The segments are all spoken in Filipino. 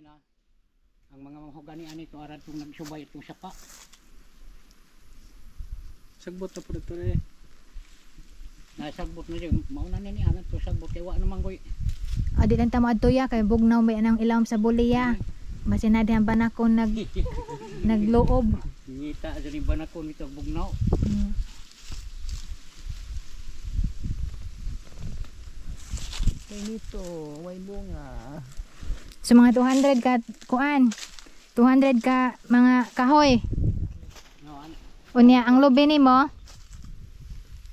na ang mga mahogani ani to aran tong nagsubay itong sapa. Sagbot na po dito eh. Nasagbot na siya. Mauna na niya to sagbot kay wa naman goy. Adi lang tamo adto ya kay bugnaw may anang ilawom sa buliya. Basin na diyan banakon nagloob. Ngita sa ni banakon ito bugnaw. Dito, way bunga. So mga 200 ka kuan. 200 ka mga kahoy. No, Unya ang lubi nimo,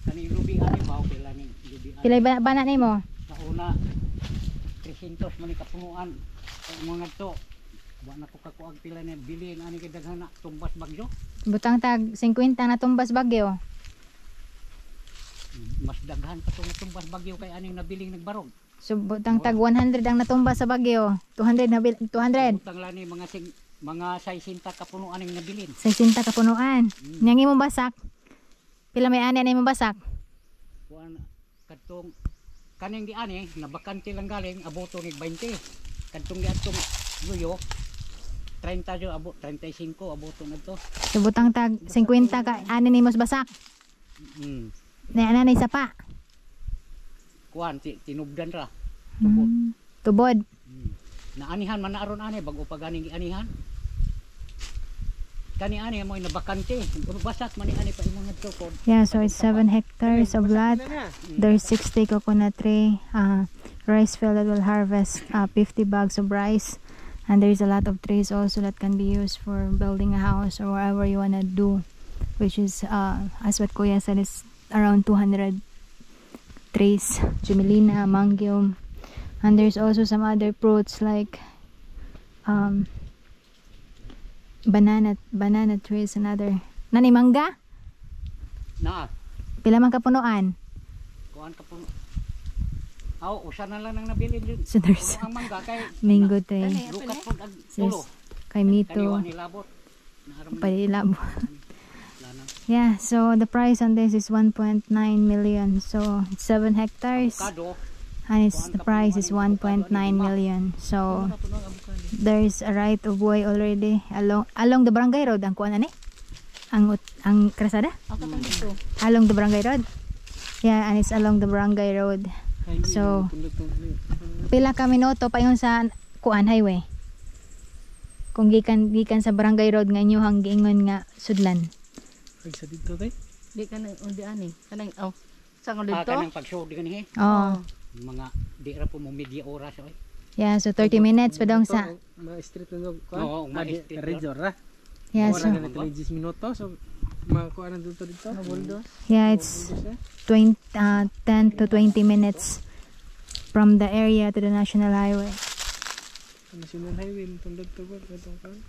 kani lubi ani ba okay lang ni lubi ani. pilay bana nimo? Sa una 300 man kapunuan. Ang mga to wa na ko kakuag pila ni bilin ani kay daghan na tumbas bagyo. Butang tag 50 na tumbas bagyo. Mas daghan pa tong tumbas bagyo kay aning nabiling nagbarog. So butang tag 100 ang natumbas sa bagyo. 200 na 200. Utang lang ni mga 60 kapunuan ang nabilin. 60 ka punuan. Nyangi mo basak. Pila may ani mo basak? Kuan kadtong kaning di ani nabakante lang galing aboto ni 20. Kadtong diadtong luyo 30 jo abot 35 aboto na to. So butang tag 50 ka ani nimo basak. Na ana isa pa. Kuan tinubdan ra. Tubod. Naanihan man na aron ani bago pa ganing gianihan. Kani ani mo nabakante. Basak man ni ani pa imong nagtukod. Yeah, so it's 7 hectares of lot. There's 60 coconut tree, rice field that will harvest 50 bags of rice. And there's a lot of trees also that can be used for building a house or whatever you wanna do, which is as what Kuya said, is around 200 trees, Jumelina, Mangium, and there's also some other fruits like banana trees and other. Nani mangga? Na. Pila man kapunuan? Kuan kapuno. Aw, usa na lang nang nabilin din. So there's ang mangga kay mango tree. lukat pud ang tulo. Kay mito. Kani nilabot. Palilabo. Yeah, so the price on this is 1.9 million. So it's 7 hectares. Avocado. And the price is 1.9 million. So there's a right of way already along the barangay road. Ang kuan ani? Ang krasada? Along the barangay road. Yeah, and it's along the barangay road. So pila ka minuto pa yun sa kuan highway. Kung gikan sa barangay road nga inyo hang giingon nga sudlan. Ay sa dito kay? Di ka na undi ani. Kanang saan ko dito? Kanang pag-show di kanihi. Oh. Mga di ra po mo media oras oy. Yeah, so 30 minutes pa dong sa. Mga street na kuan. Oo, mga street. Region ra. Yeah, so Ora na 30 minutos so makuha na dito. yeah, it's 10 to 20 minutes from the area to the national highway. National highway tundog to ko kan.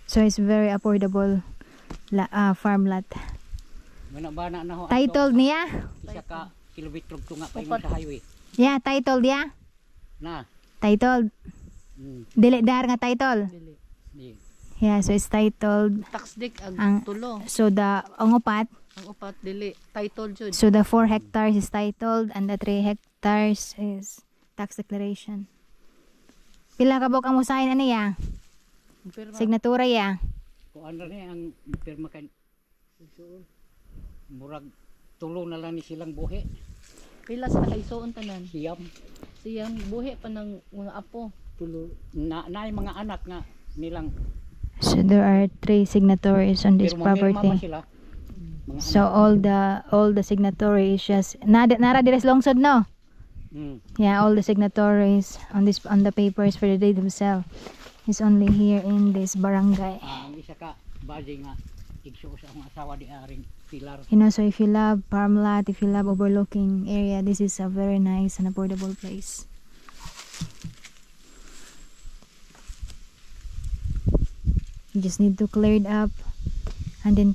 So it's very affordable farm lot. Bana na ho. Titled niya? Isa ka kilometro tunga pa imong sa highway. Yeah, titled ya. Na. Titled. Dili dar nga title. Di. Yeah, so it's titled. Tax dik ang tulo. So ang upat. Ang upat dili title jud. So the 4 hectares is titled and the 3 hectares is tax declaration. Pila ka bok ang musahin ani ya? Signatura ya. Kuan ra ni ang pirma kan. Murag tulo na lang ni silang buhi. Pila sa kaisuon tanan. Siyam buhi pa ng mga apo. tulo na mga anak nga nilang. So there are 3 signatories on this property. So all the signatory is just nara dires longsod no. Yeah, all the signatories on the papers for the deed of sale is only here in this barangay. Ang isa ka baji nga igsuo sa akong asawa di aring pilar. You know, so if you love farm lot, if you love overlooking area, this is a very nice and affordable place. You just need to clear it up, and then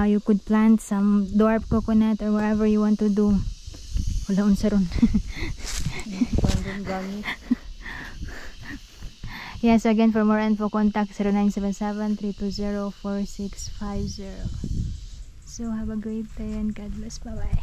you could plant some dwarf coconut or whatever you want to do. Wala unsa ron. Yes, again, for more info, contact 0977-320-4650. So have a great day and God bless. Bye bye.